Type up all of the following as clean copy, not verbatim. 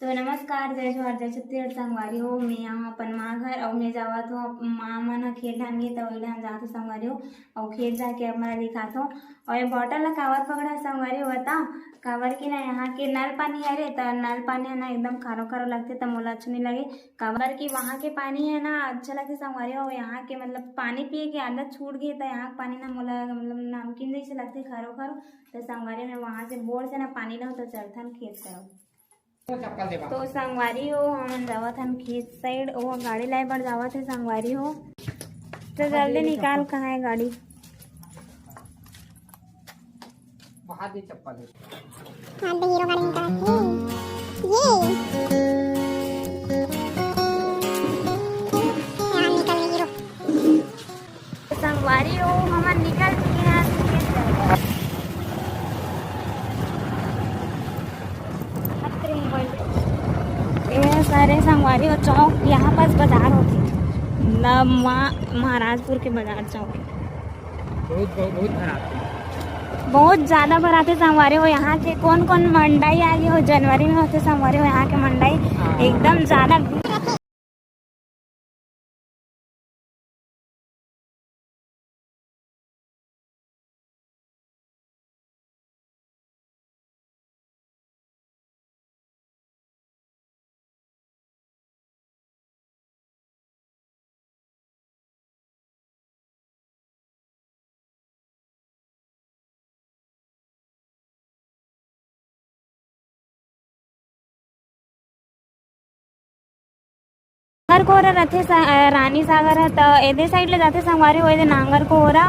तो नमस्कार, जय जोहार, जय छत्तीसगढ़ संगवारी हो। मैं यहाँ अपन माँ घर और मैं जावत हूँ माँ मन खेत धान गे तो वही धान जात हूँ संगवारी हो और खेत जाके अब मैं दिखात हूँ। और ये बॉटल ला कावर पकड़ा संगवारी हो बता कावर की ना यहाँ के नल पानी है रे, तो नल पानी है ना एकदम खारो खारो लगते तो मोला अच्छा नहीं लगे। कावर की वहाँ के पानी है ना अच्छा लगते संगवारी हो। यहाँ के मतलब पानी पिए के आदत छूट गई तो यहाँ पानी ना मोला मतलब नमकीन जैसे लगते खारो खारो। तो संगवारी में वहाँ से बोर से ना पानी लो तो चलथन खेत करो। तो संगवारी हो हम जावत हन खेत साइड वो गाड़ी लाए बर जावत है संगवारी हो। तो जल्दी निकाल कहाँ है गाड़ी। बाहर दे चप्पल हीरो गाड़ी निकाल ये निकल हीरो। संगवारी हो हम निकल चुके हैं खेत ये सारे संगवारी हो चौक यहाँ पास बाजार होती महाराजपुर के बाजार चौक बहुत खराब बहुत ज़्यादा भराते संगवारी हो। यहाँ के कौन कौन मंडाई आ गई हो जनवरी में होते संगवारी हो। यहाँ के मंडाई एकदम ज़्यादा नांगर कोहरा रहते रानी सागर है तो एदे साइड ले जाते संगवारी हो। नांगर कोहरा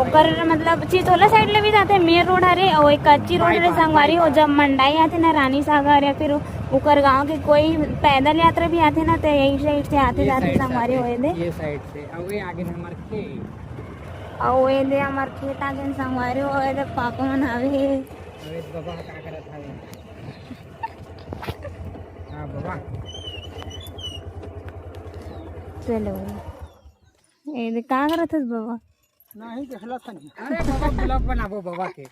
ओकर मतलब चिचोला साइड ले भी जाते मेन रोड हरे और एक कच्ची रोड रे संगवारी हो। जब मंडाई आते ना रानी सागर या फिर उकर गांव के कोई पैदल यात्रा भी आते ना तो यही साइड से आते जाते संगवारी हो। ये साइड से और ये आगे हमार खेत और एदे हमार खेत आगे संगवारी हो। एदे पापा मन आवे अरे बाबा का करत है। हां बाबा चलो एदे का करत हस बाबा नहीं देखला था नहीं। अरे बाबा ब्लॉग बनाबो बाबा के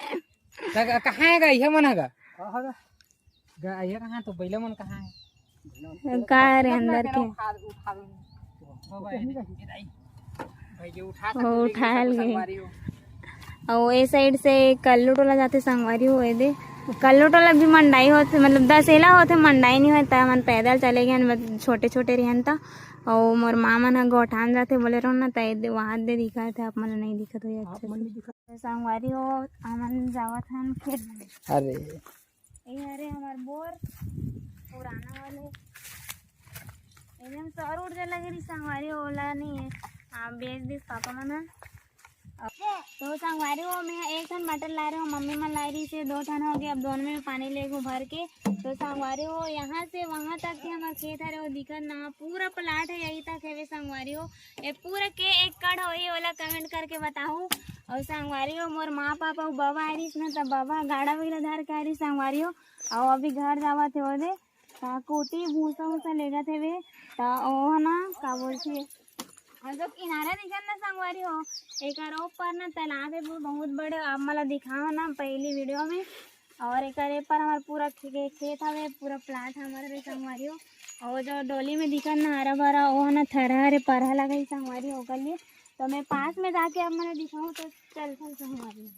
कहाँ है ये मन है ये कहाँ तो बैला मन कहाँ है का रे अंदर के उठाल गए। और ये साइड से कल्लू टोला जाते संगवारी हो। दे कल्लू टोला भी मंडाई होते मतलब दसेला होते मंडाई नहीं होता मन पैदल चले गए छोटे छोटे रहन था। और मोर माँ मन गोठान जाते बोले रहो ना तो वहाँ दे दिखा थे आप मन नहीं दिखत हो अच्छा संगवारी हो। हमन जावत हन खेत अरे अरे हमार बोर पुराना वाले एकदम सौर ऊर्जा लगे रही संगवारी ओला नहीं है बेच दिस पापा मन। तो संगवारी हो मैं एक टन मटर ला रही हूँ मम्मी मन ला रही से 2 टन हो गए। अब दोनों में पानी ले गो भर के। तो संगवारी हो यहाँ से वहाँ तक के हमारे खेत है वो दिखत ना पूरा प्लाट है यही तक है वे संगवारी हो। ये पूरा के एकड़ हो ये वाला कमेंट करके बताओ। और संगवारी हो मोर माँ पापा बाबा आ रही ना तब बाबा गाड़ा वगैरह धर के आ रही संगवारी हो। और अभी घर जावा थे वो दे कोटी भूसा वूसा ले जाते वे तो ना का बोलते और जो किनारा दिखत ना संगवारी हो एक पर ना तालाब है बहुत बड़े अब मला दिखाओ ना पहली वीडियो में। और एक पर हमारा पूरा खेत हवे पूरा प्लाट हमारे संगवारी हो। और जो डोली में दिखत ना हरा भरा वो ना थरा हरे परहा लगा संगवारी हो कर लिए। तो मैं पास में जाके अब मैंने दिखाऊँ तो चल संगवारी।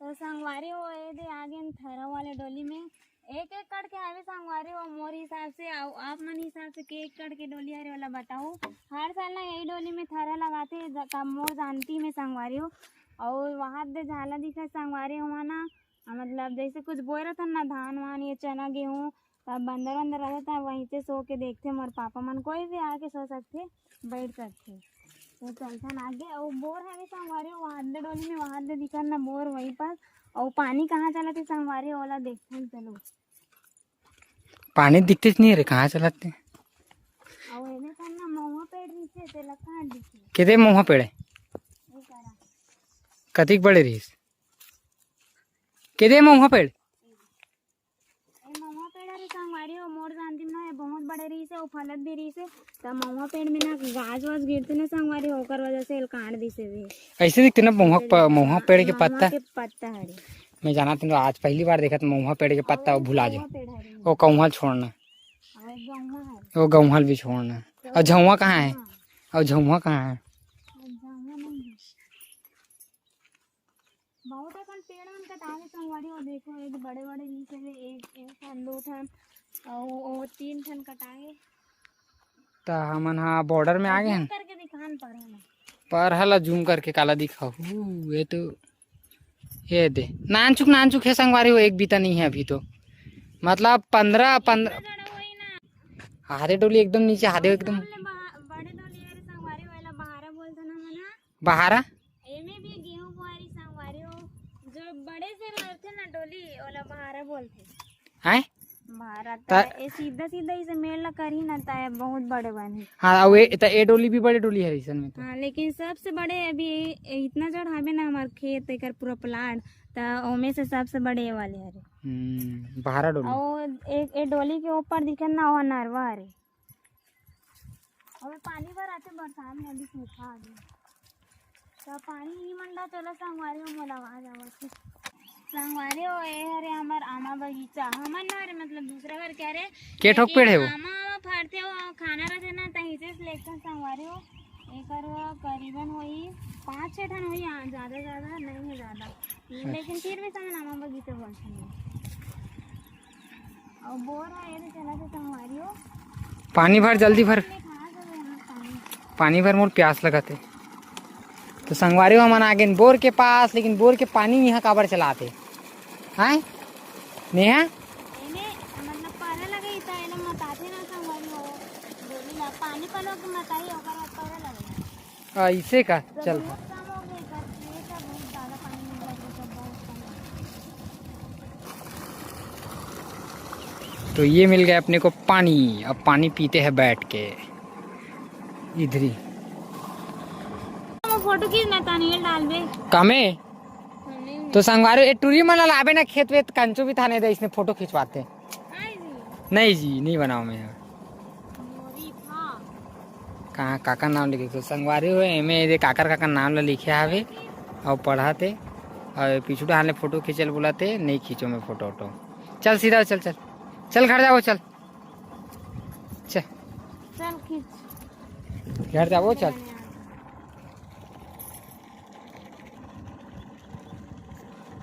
तो संगवारी हो दे आगे थरा वाले डोली में एक एकड़ के आवे संगवारी हो। मोर हिसाब से आप मन हिसाब से के एकड़ के डोली हरे वाला बताओ। हर साल ना यही डोली में थरा लगाते मोर जानती में संगवारी हो। और वहाँ दे झाला दिखा संगवारी हो ना मतलब जैसे कुछ बोए रहता ना धान वान ये चना गेहूँ तब बंदर वंदर रहता वहीं से सो के देखते मोर पापा मन कोई भी आके सो सकते बैठ सकते। तो चलते आगे और बोर है संगवारी हो वहाँ दे डोली में वहाँ दे दिखा ना बोर वहीं पर। और पानी कहाँ चला थे संगवारी वाला देखते हैं चलो। पानी दिखते नहीं रे, कहाँ चलाते और एने करना महुआ पेड़ नीचे ते लखा दिखे कितने महुआ पेड़ है, ये करा कतिक बड़े रहीस, कितने महुआ पेड़, ए महुआ पेड़ रे संगवारी हो मोर जानती ना, बहुत बड़े रही से और फलत भी रही से, तब महुआ पेड़ में ना गाज वाज गिरते ना संगवारी, होकर वजह से एल काट दी से वे ऐसे दिखते ना महुआ पेड़ के पत्ता। पत्ता हरे मैं जाना तुम आज पहली बार देखा महुआ पेड़ के पत्ता, वो भुला जाओ, पेड़ हरे वो कौहल छोड़ना, और एक गौवा है वो गौहल भी छोड़ना। और झुआ कहाँ है, और झुआ कहाँ है, गौवा नहीं है बहुत अपन पेड़ मन कटावे संगवारी हो, देखो एक बड़े बड़े रही से एक ठन दो ठन और तीन ठन कटाए तो हमन हाँ बॉर्डर में आ गए हैं। करके दिखान पर है ना पर हला जूम करके काला दिखाओ, ये तो ये दे नानचुक है संगवारी हो, एक बीता नहीं है अभी तो, मतलब 15 जड़ा होई ना आधे डोली एकदम नीचे, आधे एकदम बड़े डोली है संगवारी वाला बहारा बोलते ना मना, बहारा। एमे भी गेहूं बुआरी संगवारी हो, जो बड़े से रहते ना डोली वाला बहारा बोलते हैं बहारा ता ए सीधा सीधा इसे मेल ना करी ना ता बहुत बड़े बने। हाँ ये डोली भी बड़े डोली है रिसन में तो। हाँ लेकिन सबसे बड़े अभी इतना जड़ हवे ना हमार खेत एकर पूरा प्लाट, ता ओमे से सबसे बड़े ये वाले हरे बहारा डोली। और एक डोली के ऊपर दिखे ना वो नरवा हरे, और पानी भर आते बरसात में अभी सूखा आ गया, तो पानी नहीं मंडा चलो संगवारी हो मोला आवाज आवत संगवारी हो। ए हरे हमार आमा बगीचा हमन ना रे, मतलब दूसरा घर कह रहे के ठोक पेड़ है वो, आमा फाड़ते हो खाना रहते ना तहीं से सिलेक्शन संगवारी हो, एकर करीबन होई 5-6 ठन होई, ज्यादा नहीं है ज्यादा, लेकिन फिर भी समझ आमा बगीचा बोलते हैं। और बोर है ये चला से संगवारी हो, पानी भर जल्दी भर, कहाँ से यहाँ पानी भर, मोर प्यास लगाते। तो संगवारी हो हमन आ गए बोर के पास, लेकिन बोर के पानी यहाँ काबर चलाते हैं नेहा, एने मतलब पारा लगे ता एने मताथे ना संगवारी हो, डोली ला पानी पलो के मताई ओकर बाद पारा लगे ऐसे का चल। बहुत कम हो गए कर ये सब बहुत ज्यादा पानी मिल लगे तो बहुत कम। तो ये मिल गया अपने को पानी, अब पानी पीते हैं बैठ के इधर ही। फोटो खींच मैं तानील डालबे कामे तो संगवारी टूरी मन लाबे ना, खेत वेत कंचो भी थाने दे, इसने फोटो खिंचवाते। आई जी नहीं जी नहीं बनाओ मैं, मोरी था कहाँ काका नाम लिखे तो संगवारी हो एमे काकर नाम ला लिखे हवे और पढ़ाते, और पीछू हाल फोटो खींचल बुलाते, नहीं खींचो मैं फोटो वोटो, चल सीधा चल चल चल घर जाओ, चल चल चल खींच घर जाओ चल।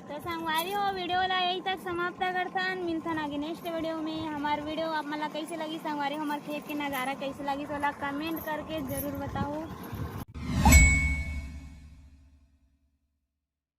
तो संगवारी हो वीडियो ला यही तक समाप्त करथन, मिलथन आगे नेक्स्ट वीडियो में। हमार वीडियो आप मला कैसे लगी संगवारी, हमार खेत के नज़ारा कैसे लगी तो ला कमेंट करके जरूर बताओ।